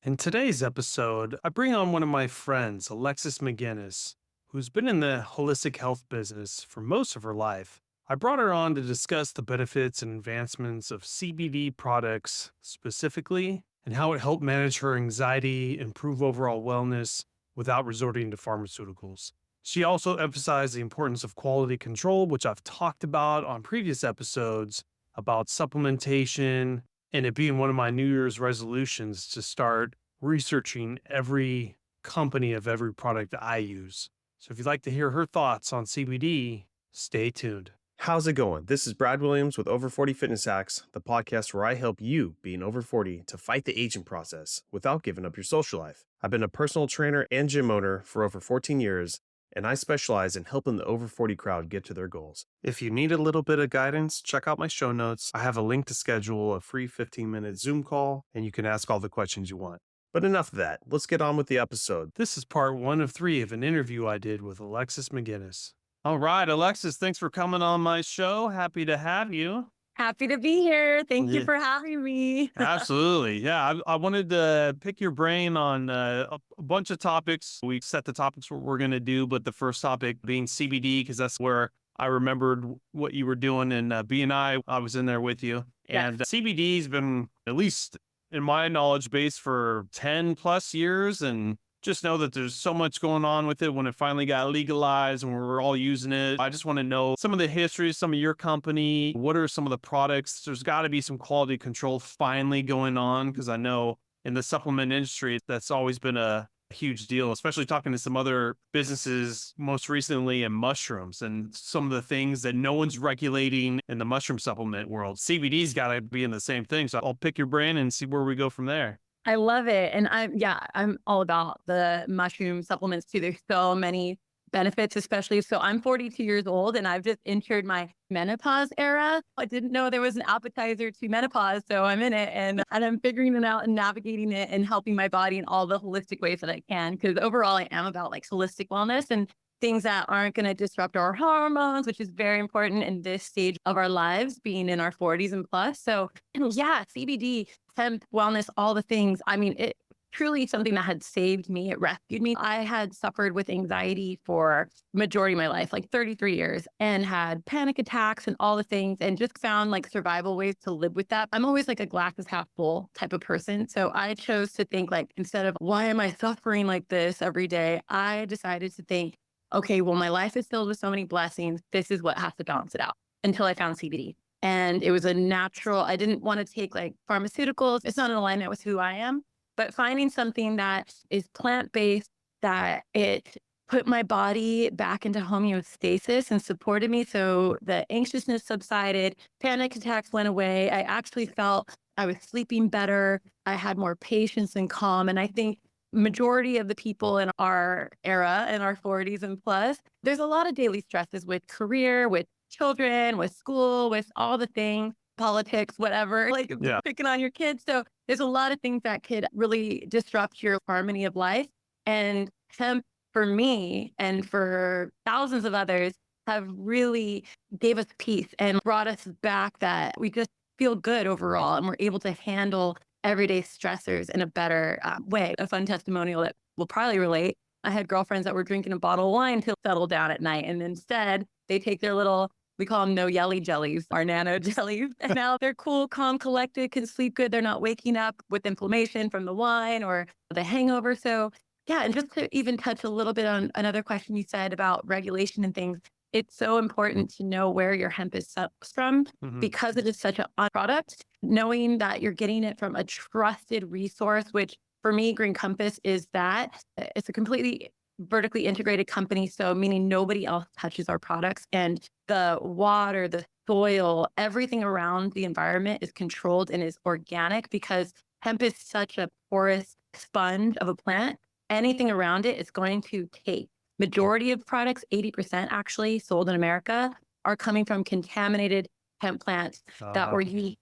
In today's episode, I bring on one of my friends, Alexis McGuinness, who's been in the holistic health business for most of her life. I brought her on to discuss the benefits and advancements of CBD products specifically and how it helped manage her anxiety, improve overall wellness without resorting to pharmaceuticals. She also emphasized the importance of quality control, which I've talked about on previous episodes about supplementation, and it being one of my New Year's resolutions to start researching every company of every product that I use. So if you'd like to hear her thoughts on CBD, stay tuned. How's it going? This is Brad Williams with Over 40 Fitness Hacks, the podcast where I help you, being over 40, to fight the aging process without giving up your social life. I've been a personal trainer and gym owner for over 14 years, and I specialize in helping the over 40 crowd get to their goals. If you need a little bit of guidance, check out my show notes. I have a link to schedule a free 15-minute Zoom call, and you can ask all the questions you want. But enough of that. Let's get on with the episode. This is part 1 of 3 of an interview I did with Alexis McGuinness. All right, Alexis, thanks for coming on my show. Happy to have you. Happy to be here. Thank you Yeah, for having me. absolutely. Yeah, I wanted to pick your brain on a bunch of topics. We set the topics what we're going to do, but the first topic being CBD, because that's where I remembered what you were doing in BNI. I was in there with you. Yes. And CBD has been, at least in my knowledge base, for 10 plus years. And just know that there's so much going on with it when it finally got legalized and we're all using it. I just want to know some of the history, some of your company. What are some of the products? There's got to be some quality control finally going on, because I know in the supplement industry, that's always been a huge deal, especially talking to some other businesses, most recently in mushrooms and some of the things that no one's regulating in the mushroom supplement world. CBD's got to be in the same thing. So I'll pick your brain and see where we go from there. I love it. And I'm all about the mushroom supplements too. There's so many benefits, especially. So I'm 42 years old and I've just entered my menopause era. I didn't know there was an appetizer to menopause. So I'm in it and I'm figuring it out and navigating it and helping my body in all the holistic ways that I can. Because overall, I am about like holistic wellness and things that aren't going to disrupt our hormones, which is very important in this stage of our lives, being in our 40s and plus. So yeah, CBD, hemp, wellness, all the things. I mean, it truly something that had saved me. It rescued me. I had suffered with anxiety for majority of my life, like 33 years, and had panic attacks and all the things, and just found like survival ways to live with that. I'm always like a glass is half full type of person. So I chose to think like, instead of why am I suffering like this every day, I decided to think, okay, well, my life is filled with so many blessings. This is what has to balance it out, until I found CBD. And it was a natural, I didn't want to take like pharmaceuticals. It's not in alignment with who I am, but finding something that is plant-based, that it put my body back into homeostasis and supported me. So the anxiousness subsided, panic attacks went away. I actually felt I was sleeping better. I had more patience and calm. And I think majority of the people in our era, in our 40s and plus, there's a lot of daily stresses with career, with children, with school, with all the things, politics, whatever, like Yeah. picking on your kids. So there's a lot of things that could really disrupt your harmony of life. And hemp, for me and for thousands of others, have really gave us peace and brought us back, that we just feel good overall and we're able to handle everyday stressors in a better way. A fun testimonial that will probably relate. I had girlfriends that were drinking a bottle of wine to settle down at night. And instead they take their little, we call them no yelly jellies, our nano jellies. And now they're cool, calm, collected, can sleep good. They're not waking up with inflammation from the wine or the hangover. So yeah, and just to even touch a little bit on another question you said about regulation and things, it's so important to know where your hemp is sourced from, Mhm. because it is such a product. Knowing that you're getting it from a trusted resource, which for me, Green Compass is that it's a completely vertically integrated company. So meaning nobody else touches our products, and the water, the soil, everything around the environment is controlled and is organic, because hemp is such a porous sponge of a plant. Anything around it is going to take. Majority of products, 80% actually sold in America, are coming from contaminated hemp plants that were used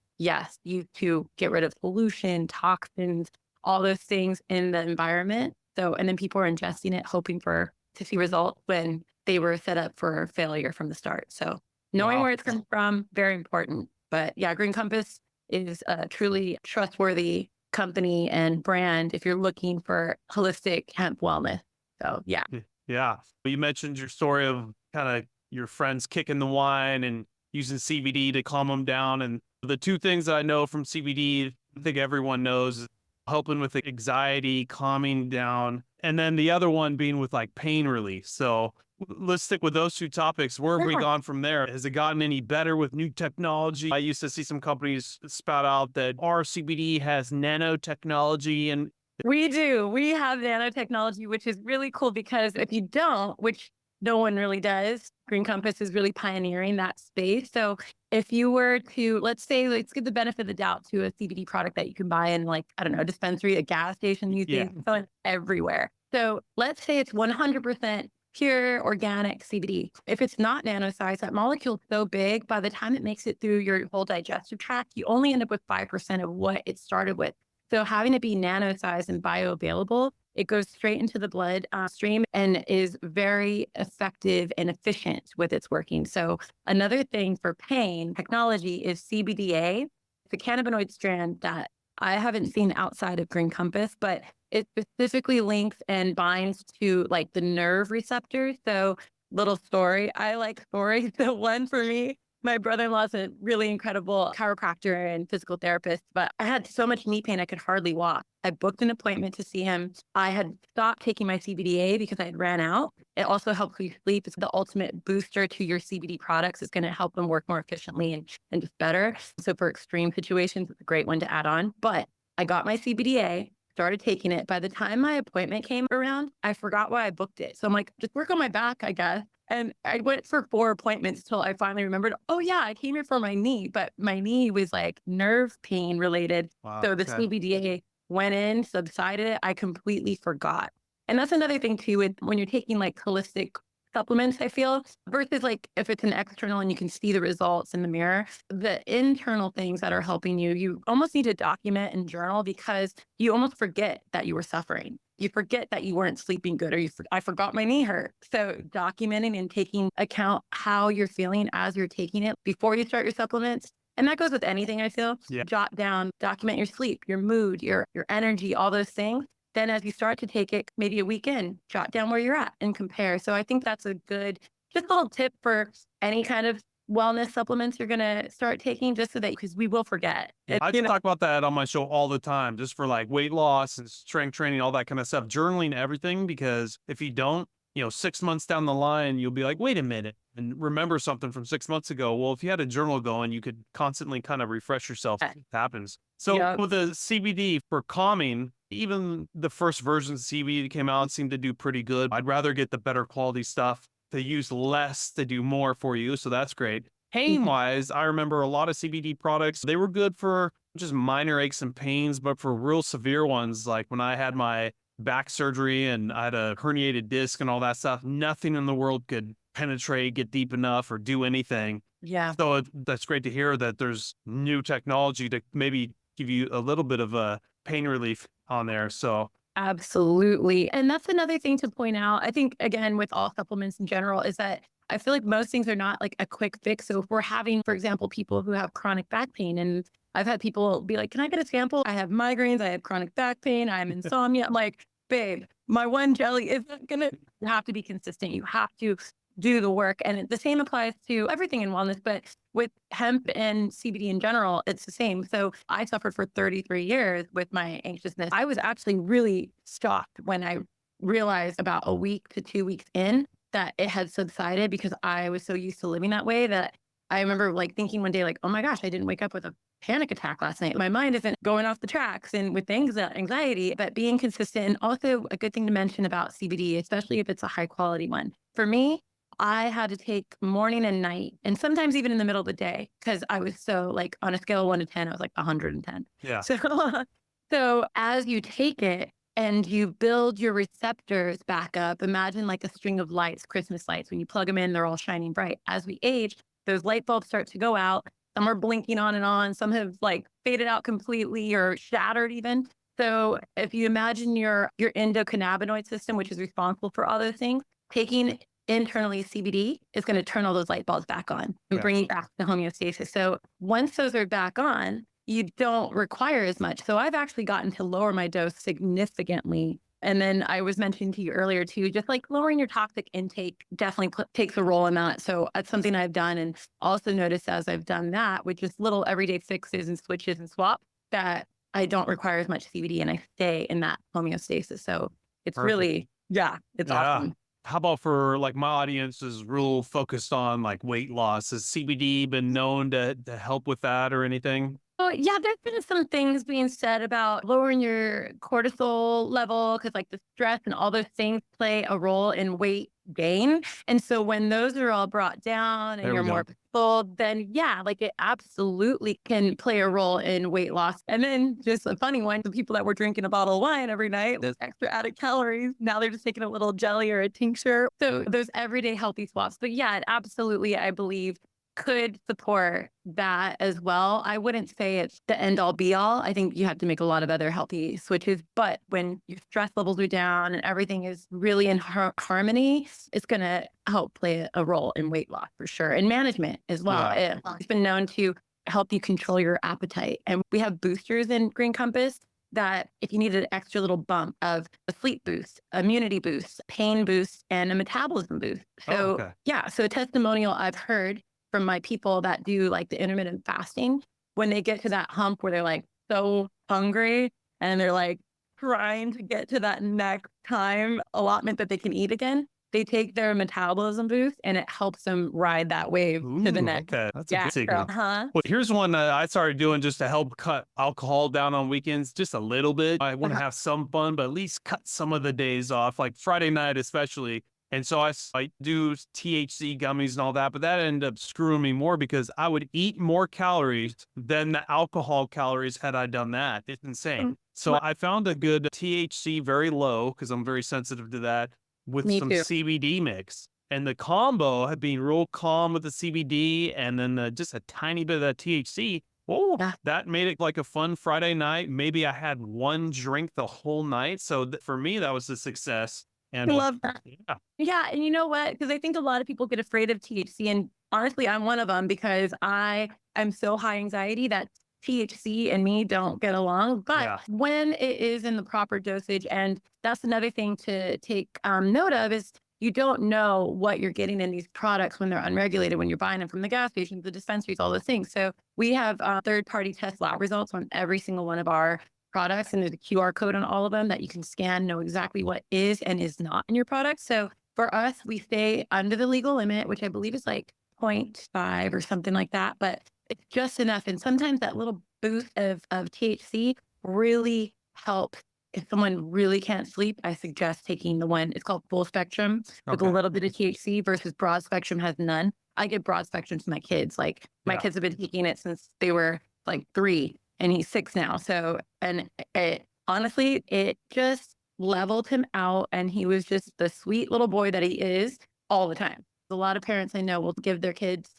to get rid of pollution, toxins, all those things in the environment. So, and then people are ingesting it, hoping to see results when they were set up for failure from the start. So knowing Wow. where it's coming from, very important. But yeah, Green Compass is a truly trustworthy company and brand if you're looking for holistic hemp wellness. So yeah. Yeah. You mentioned your story of kind of your friends kicking the wine and using CBD to calm them down. And the two things that I know from CBD, I think everyone knows, is helping with anxiety, calming down, and then the other one being with like pain relief. So let's stick with those two topics. Where have we Sure. gone from there? Has it gotten any better with new technology? I used to see some companies spout out that our CBD has nanotechnology and We do. We have nanotechnology, which is really cool because if you don't, which no one really does, Green Compass is really pioneering that space. So if you were to, let's say, let's give the benefit of the doubt to a CBD product that you can buy in like, I don't know, a dispensary, a gas station these days, yeah, it's going everywhere. So let's say it's 100% pure organic CBD. If it's not nano size, that molecule is so big, by the time it makes it through your whole digestive tract, you only end up with 5% of what it started with. So having it be nano sized and bioavailable, it goes straight into the blood stream and is very effective and efficient with its working. So another thing for pain technology is CBDA. It's a cannabinoid strand that I haven't seen outside of Green Compass, but it specifically links and binds to like the nerve receptors. So little story, I like stories. The one for me, my brother-in-law is a really incredible chiropractor and physical therapist, but I had so much knee pain I could hardly walk. I booked an appointment to see him. I had stopped taking my CBDA because I had ran out. It also helps you sleep. It's the ultimate booster to your CBD products. It's going to help them work more efficiently and just better. So for extreme situations, it's a great one to add on. But I got my CBDA, started taking it. By the time my appointment came around, I forgot why I booked it. So I'm like, just work on my back, I guess. And I went for 4 appointments till I finally remembered, oh yeah, I came here for my knee, but my knee was like nerve pain related. wow, So the okay, CBDA went in, subsided it. I completely forgot. And that's another thing too, with when you're taking like holistic supplements, I feel, versus like if it's an external and you can see the results in the mirror, the internal things that are helping you, you almost need to document and journal because you almost forget that you were suffering. You forget that you weren't sleeping good, or I forgot my knee hurt. So documenting and taking account how you're feeling as you're taking it before you start your supplements. And that goes with anything, I feel. yeah. Jot down, document your sleep, your mood, your energy, all those things. Then as you start to take it, maybe a week in, jot down where you're at and compare. So I think that's a good, just a little tip for any kind of wellness supplements you're going to start taking, just so that, because we will forget. Yeah, I talk about that on my show all the time, just for like weight loss and strength training, all that kind of stuff, journaling everything. Because if you don't, 6 months down the line, you'll be like, wait a minute, and remember something from 6 months ago. Well, if you had a journal going, you could constantly kind of refresh yourself. It happens. So Yeah. with the CBD for calming, even the first versions of CBD that came out seemed to do pretty good. I'd rather get the better quality stuff. They use less to do more for you. So that's great. Pain wise, I remember a lot of CBD products, they were good for just minor aches and pains, but for real severe ones, like when I had my back surgery and I had a herniated disc and all that stuff, nothing in the world could penetrate, get deep enough, or do anything. Yeah. So that's great to hear that there's new technology to maybe give you a little bit of a pain relief on there. So Absolutely. And that's another thing to point out. I think, again, with all supplements in general, is that I feel like most things are not like a quick fix. So if we're having, for example, people who have chronic back pain, and I've had people be like, can I get a sample? I have migraines, I have chronic back pain, I have insomnia. I'm like, babe, my one jelly isn't going to, you have to be consistent. You have to do the work. And the same applies to everything in wellness, but with hemp and CBD in general, it's the same. So I suffered for 33 years with my anxiousness. I was actually really shocked when I realized about a week to 2 weeks in that it had subsided, because I was so used to living that way that I remember like thinking one day, like, oh my gosh, I didn't wake up with a panic attack last night. My mind isn't going off the tracks, and with anxiety, but being consistent. And also a good thing to mention about CBD, especially if it's a high quality one. For me, I had to take morning and night, and sometimes even in the middle of the day, because I was so like on a scale of 1 to 10, I was like 110. yeah, So, so as you take it and you build your receptors back up, imagine like a string of lights, Christmas lights. When you plug them in, they're all shining bright. As we age, those light bulbs start to go out. Some are blinking on and on. Some have like faded out completely or shattered even. So if you imagine your endocannabinoid system, which is responsible for all those things, taking internally CBD is going to turn all those light bulbs back on and yeah, bring you back to homeostasis. So once those are back on, you don't require as much. So I've actually gotten to lower my dose significantly. And then I was mentioning to you earlier too, just like lowering your toxic intake definitely takes a role in that. So that's something I've done, and also noticed as I've done that with just little everyday fixes and switches and swaps, that I don't require as much CBD and I stay in that homeostasis. So it's Perfect. really, yeah, it's Yeah. awesome. How about for like my audience is real focused on like weight loss? Has CBD been known to help with that or anything? Oh, yeah, there's been some things being said about lowering your cortisol level because, like, the stress and all those things play a role in weight gain. And so, when those are all brought down and There you're we more go. full, then yeah, like it absolutely can play a role in weight loss. And then, just a funny one, the people that were drinking a bottle of wine every night, those extra added calories, now they're just taking a little jelly or a tincture. So, those everyday healthy swaps. But yeah, it absolutely, I believe, could support that as well. I wouldn't say it's the end all be all. I think you have to make a lot of other healthy switches. But when your stress levels are down and everything is really in harmony, it's going to help play a role in weight loss for sure, and management as well. Yeah. It's been known to help you control your appetite. And we have boosters in Green Compass that if you need an extra little bump of a sleep boost, immunity boost, pain boost, and a metabolism boost. Oh, So okay. yeah, so a testimonial I've heard from my people that do like the intermittent fasting, when they get to that hump where they're like so hungry and they're like trying to get to that next time allotment that they can eat again, they take their metabolism boost and it helps them ride that wave to the Ooh, next. okay. That's a Yeah. good So, secret. huh? Well, here's one I started doing just to help cut alcohol down on weekends, just a little bit. I want to Uh-huh. have some fun, but at least cut some of the days off, like Friday night, especially. And so I do THC gummies and all that, but that ended up screwing me more because I would eat more calories than the alcohol calories had I done that. It's insane. Mm, So I found a good THC very low because I'm very sensitive to that with Me some too. CBD mix. And the combo had been real calm with the CBD and then just a tiny bit of that THC. Oh, Yeah. that made it like a fun Friday night. Maybe I had one drink the whole night. So for me, that was a success. I And love that. yeah, Yeah, and you know what? Because I think a lot of people get afraid of THC, and honestly, I'm one of them because I am so high anxiety that THC and me don't get along. But yeah, when it is in the proper dosage, and that's another thing to take note of, is you don't know what you're getting in these products when they're unregulated, when you're buying them from the gas stations, the dispensaries, all those things. So we have third-party test lab results on every single one of our products, and there's a QR code on all of them that you can scan, know exactly what is and is not in your product. So for us, we stay under the legal limit, which I believe is like zero point 0.5 or something like that, but it's just enough. And sometimes that little boost of THC really helps. If someone really can't sleep, I suggest taking the one, it's called full spectrum with a okay, little bit of THC versus broad spectrum has none. I give broad spectrum to my kids. Like my yeah. kids have been taking it since they were like 3 and he's 6 now. So, and it honestly, it just leveled him out and he was just the sweet little boy that he is all the time. A lot of parents I know will give their kids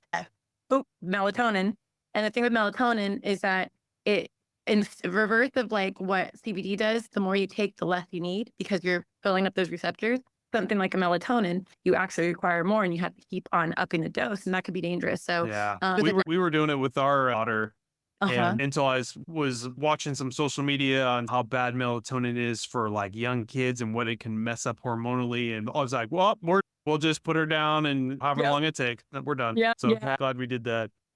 melatonin. And the thing with melatonin is that it, in reverse of like what CBD does, the more you take, the less you need because you're filling up those receptors. Something like a melatonin, you actually require more and you have to keep on upping the dose, and that could be dangerous. So, Yeah. with the, We were doing it with our daughter. uh-huh. And until was watching some social media on how bad melatonin is for like young kids and what it can mess up hormonally. And I was like, well, we'll just put her down and however Yep. long it takes, we're done. Yeah. So glad we did that.